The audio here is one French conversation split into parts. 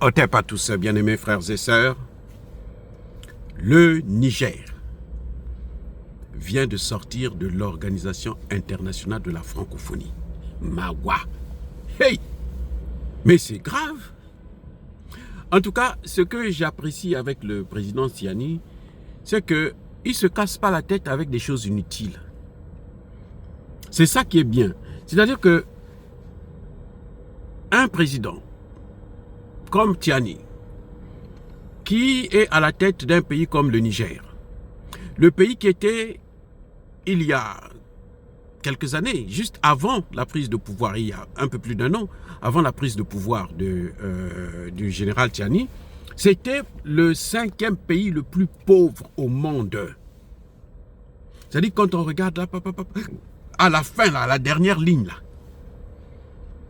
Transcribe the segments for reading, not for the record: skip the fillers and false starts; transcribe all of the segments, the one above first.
Otep à tous, bien-aimés frères et sœurs. Le Niger vient de sortir de l'Organisation internationale de la francophonie. Mawa. Hey! Mais c'est grave. En tout cas, ce que j'apprécie avec le président Tiani, c'est qu'il ne se casse pas la tête avec des choses inutiles. C'est ça qui est bien. C'est-à-dire que un président comme Tiani, qui est à la tête d'un pays comme le Niger, le pays qui était, il y a quelques années, juste avant la prise de pouvoir, il y a un peu plus d'un an, avant la prise de pouvoir du général Tiani, c'était le 5e pays le plus pauvre au monde. C'est-à-dire quand on regarde là, à la fin, là, à la dernière ligne, là,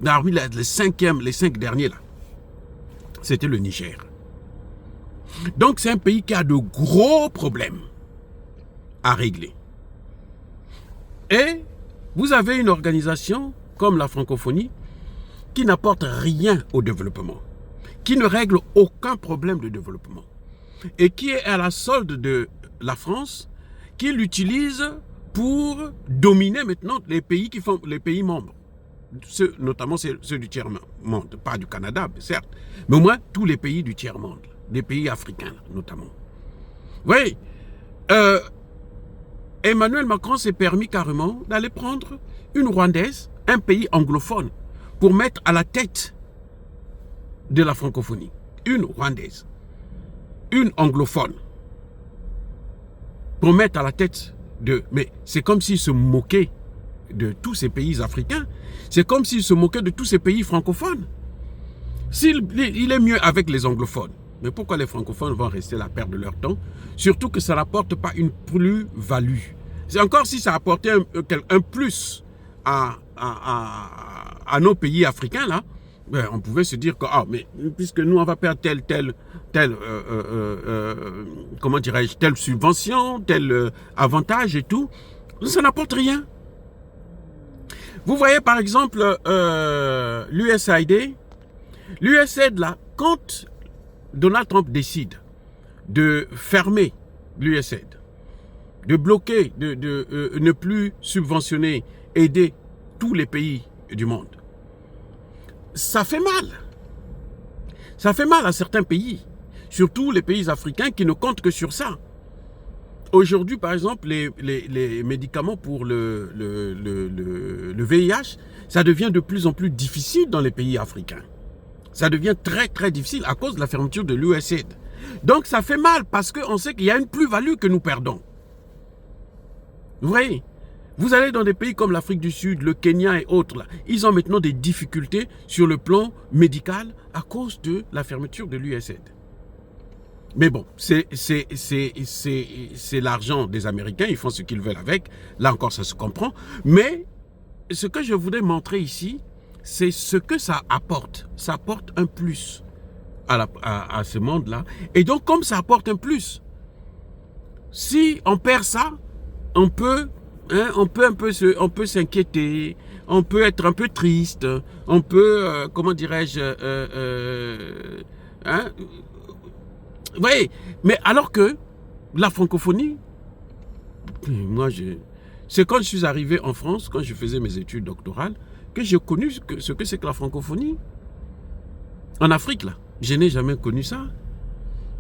parmi les 5 derniers, là, c'était le Niger. Donc c'est un pays qui a de gros problèmes à régler. Et vous avez une organisation comme la francophonie qui n'apporte rien au développement, qui ne règle aucun problème de développement et qui est à la solde de la France, qui l'utilise pour dominer maintenant les pays qui font les pays membres. Notamment ceux du tiers-monde, pas du Canada, certes, mais au moins tous les pays du tiers-monde, des pays africains notamment. Oui, Emmanuel Macron s'est permis carrément d'aller prendre une Rwandaise, un pays anglophone, pour mettre à la tête de la francophonie. Une Rwandaise, une anglophone, pour mettre à la tête de... Mais c'est comme s'il se moquait de tous ces pays africains. C'est comme s'il se moquait de tous ces pays francophones. Il est mieux avec les anglophones. Mais pourquoi les francophones vont rester là, perdre leur temps? Surtout que ça n'apporte pas une plus-value. C'est encore si ça apportait un plus à nos pays africains, là, ben, on pouvait se dire que, mais puisque nous, on va perdre comment dirais-je, telle subvention, tel avantage et tout, ça n'apporte rien. Vous voyez par exemple l'USAID. L'USAID là, quand Donald Trump décide de fermer l'USAID, de bloquer, de ne plus subventionner, aider tous les pays du monde, ça fait mal. Ça fait mal à certains pays, surtout les pays africains qui ne comptent que sur ça. Aujourd'hui, par exemple, les médicaments pour le VIH, ça devient de plus en plus difficile dans les pays africains. Ça devient très, très difficile à cause de la fermeture de l'USAID. Donc, ça fait mal parce qu'on sait qu'il y a une plus-value que nous perdons. Vous voyez, vous allez dans des pays comme l'Afrique du Sud, le Kenya et autres, là, ils ont maintenant des difficultés sur le plan médical à cause de la fermeture de l'USAID. Mais bon, c'est l'argent des Américains, ils font ce qu'ils veulent avec. Là encore, ça se comprend. Mais ce que je voudrais montrer ici, c'est ce que ça apporte. Ça apporte un plus à ce monde-là. Et donc, comme ça apporte un plus, si on perd ça, on peut s'inquiéter, on peut être un peu triste, on peut, comment dirais-je, vous voyez, mais alors que la francophonie, c'est quand je suis arrivé en France, quand je faisais mes études doctorales, que j'ai connu ce que c'est que la francophonie. En Afrique, là, je n'ai jamais connu ça.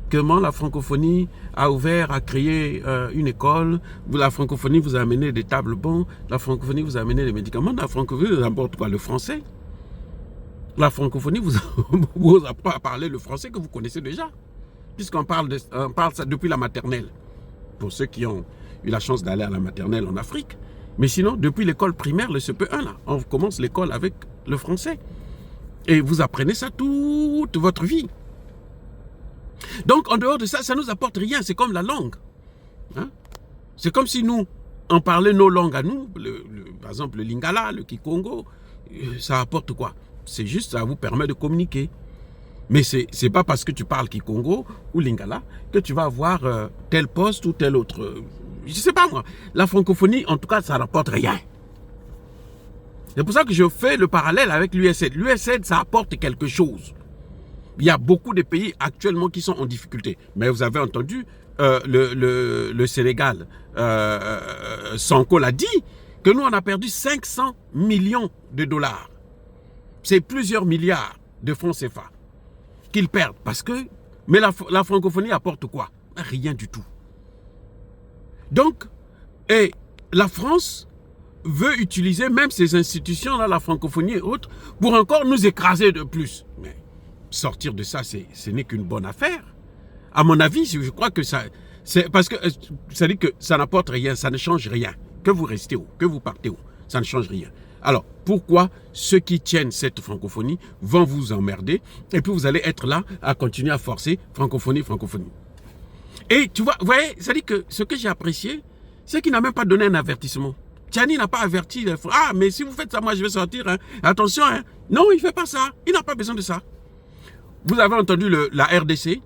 Comment la francophonie a ouvert, a créé une école, la francophonie vous a amené des tables bancs, la francophonie vous a amené des médicaments, la francophonie vous apporte quoi? Le français. La francophonie vous apprend à parler le français que vous connaissez déjà. Puisqu'on parle ça depuis la maternelle, pour ceux qui ont eu la chance d'aller à la maternelle en Afrique. Mais sinon, depuis l'école primaire, le CP1, là, on commence l'école avec le français. Et vous apprenez ça toute votre vie. Donc, en dehors de ça, ça ne nous apporte rien. C'est comme la langue. Hein? C'est comme si nous, on parlait nos langues à nous, par exemple le Lingala, le Kikongo, ça apporte quoi? C'est juste, ça vous permet de communiquer. Mais ce n'est pas parce que tu parles Kikongo ou Lingala que tu vas avoir tel poste ou tel autre. Je ne sais pas moi. La francophonie, en tout cas, ça n'apporte rien. C'est pour ça que je fais le parallèle avec l'USAID. L'USAID, ça apporte quelque chose. Il y a beaucoup de pays actuellement qui sont en difficulté. Mais vous avez entendu, le Sénégal, Sonko l'a dit, que nous, on a perdu 500 millions de dollars. C'est plusieurs milliards de francs CFA qu'ils perdent. Parce que, mais la francophonie apporte quoi? Rien du tout. Donc, et la France veut utiliser même ces institutions-là, la francophonie et autres, pour encore nous écraser de plus. Mais sortir de ça, ce n'est qu'une bonne affaire. À mon avis, je crois que ça... Parce que ça dit que ça n'apporte rien, ça ne change rien. Que vous restez où, que vous partez où, ça ne change rien. Alors, pourquoi ceux qui tiennent cette francophonie vont vous emmerder et puis vous allez être là à continuer à forcer francophonie, francophonie. Et tu vois, vous voyez, ça dit que ce que j'ai apprécié, c'est qu'il n'a même pas donné un avertissement. Tchani n'a pas averti. Ah, mais si vous faites ça, moi je vais sortir. Hein. Attention, hein. Non, il ne fait pas ça. Il n'a pas besoin de ça. Vous avez entendu la RDC.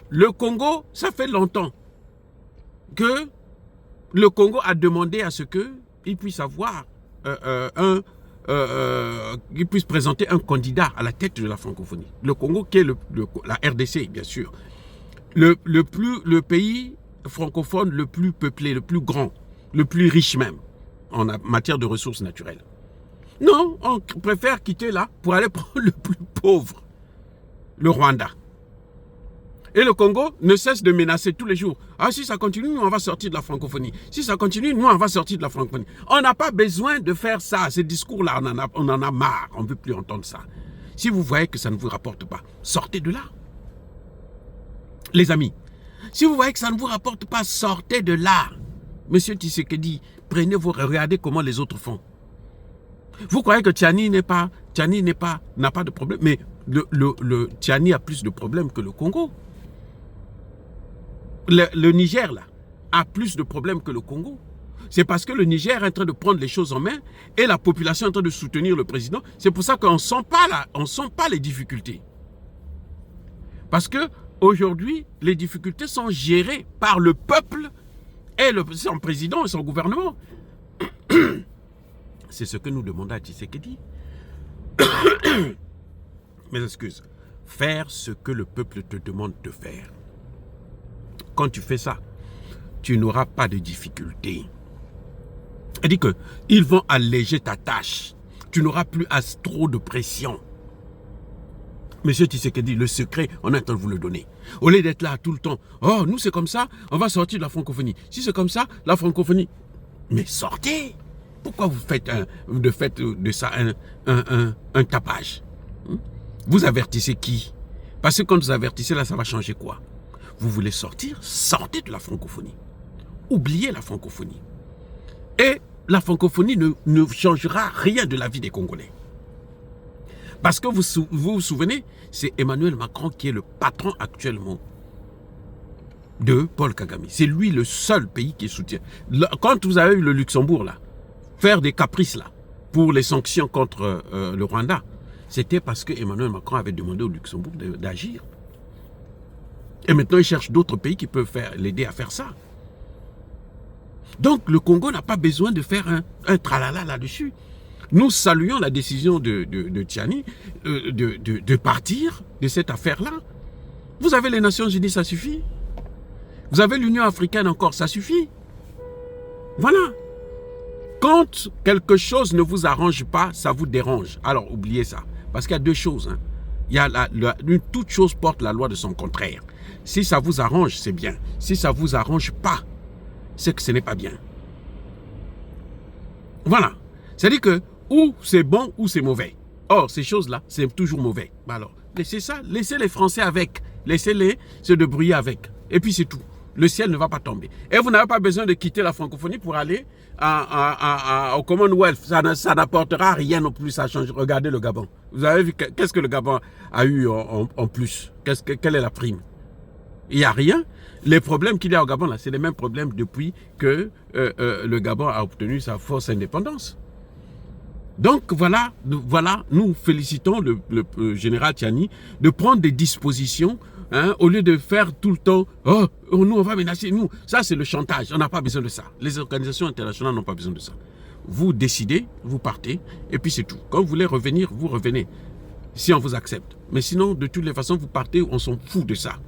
Le Congo, ça fait longtemps que le Congo a demandé à ce qu'il puisse avoir qu'il puisse présenter un candidat à la tête de la francophonie. Le Congo, qui est la RDC, bien sûr. Le pays francophone le plus peuplé, le plus grand, le plus riche même, en matière de ressources naturelles. Non, on préfère quitter là pour aller prendre le plus pauvre, le Rwanda. Et le Congo ne cesse de menacer tous les jours. Ah, si ça continue, nous, on va sortir de la francophonie. Si ça continue, nous, on va sortir de la francophonie. On n'a pas besoin de faire ça. Ces discours-là, on en a marre. On ne veut plus entendre ça. Si vous voyez que ça ne vous rapporte pas, sortez de là. Les amis, si vous voyez que ça ne vous rapporte pas, sortez de là. Monsieur Tshisekedi, regardez comment les autres font. Vous croyez que Tchani n'a pas de problème, mais le Tchani a plus de problèmes que le Congo. Le Niger, là, a plus de problèmes que le Congo. C'est parce que le Niger est en train de prendre les choses en main et la population est en train de soutenir le président. C'est pour ça qu'on ne sent pas les difficultés. Parce que aujourd'hui, les difficultés sont gérées par le peuple et son président et son gouvernement. C'est ce que nous demandons à Tshisekedi. Mes excuses. Faire ce que le peuple te demande de faire. Quand tu fais ça, tu n'auras pas de difficultés. Il dit qu'ils vont alléger ta tâche. Tu n'auras plus trop de pression. Monsieur Tshisekedi, le secret, on est en train de vous le donner. Au lieu d'être là tout le temps, oh, nous c'est comme ça, on va sortir de la francophonie. Si c'est comme ça, la francophonie. Mais sortez. Pourquoi vous faites de ça un tapage? Vous avertissez qui? Parce que quand vous avertissez là, ça va changer quoi? Vous voulez sortir? Sortez de la francophonie. Oubliez la francophonie. Et la francophonie ne changera rien de la vie des Congolais. Parce que vous vous souvenez, c'est Emmanuel Macron qui est le patron actuellement de Paul Kagame. C'est lui le seul pays qui soutient. Quand vous avez eu le Luxembourg là, faire des caprices là, pour les sanctions contre le Rwanda, c'était parce que Emmanuel Macron avait demandé au Luxembourg d'agir. Et maintenant, il cherche d'autres pays qui peuvent l'aider à faire ça. Donc, le Congo n'a pas besoin de faire un tralala là-dessus. Nous saluons la décision de Tchani de partir de cette affaire-là. Vous avez les Nations Unies, ça suffit. Vous avez l'Union africaine encore, ça suffit. Voilà. Quand quelque chose ne vous arrange pas, ça vous dérange. Alors, oubliez ça. Parce qu'il y a deux choses. Hein. Il y a toute chose porte la loi de son contraire. Si ça vous arrange, c'est bien. Si ça ne vous arrange pas, c'est que ce n'est pas bien. Voilà. C'est-à-dire que ou c'est bon ou c'est mauvais. Or, ces choses-là, c'est toujours mauvais. Alors, laissez ça. Laissez les Français avec. Laissez-les se débrouiller avec. Et puis c'est tout. Le ciel ne va pas tomber. Et vous n'avez pas besoin de quitter la francophonie pour aller au Commonwealth. Ça n'apportera rien non plus. Ça change. Regardez le Gabon. Vous avez vu qu'est-ce que le Gabon a eu en plus? Quelle est la prime? Il n'y a rien. Les problèmes qu'il y a au Gabon, là, c'est les mêmes problèmes depuis que le Gabon a obtenu sa fausse indépendance. Donc voilà, nous félicitons le général Tchani de prendre des dispositions, hein, au lieu de faire tout le temps, oh, nous on va menacer, nous. Ça c'est le chantage, on n'a pas besoin de ça. Les organisations internationales n'ont pas besoin de ça. Vous décidez, vous partez, et puis c'est tout. Quand vous voulez revenir, vous revenez, si on vous accepte. Mais sinon, de toutes les façons, vous partez, on s'en fout de ça.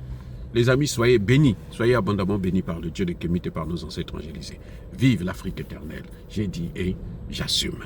Les amis, soyez bénis, soyez abondamment bénis par le Dieu de Kémite et par nos ancêtres angélisés. Vive l'Afrique éternelle. J'ai dit et j'assume.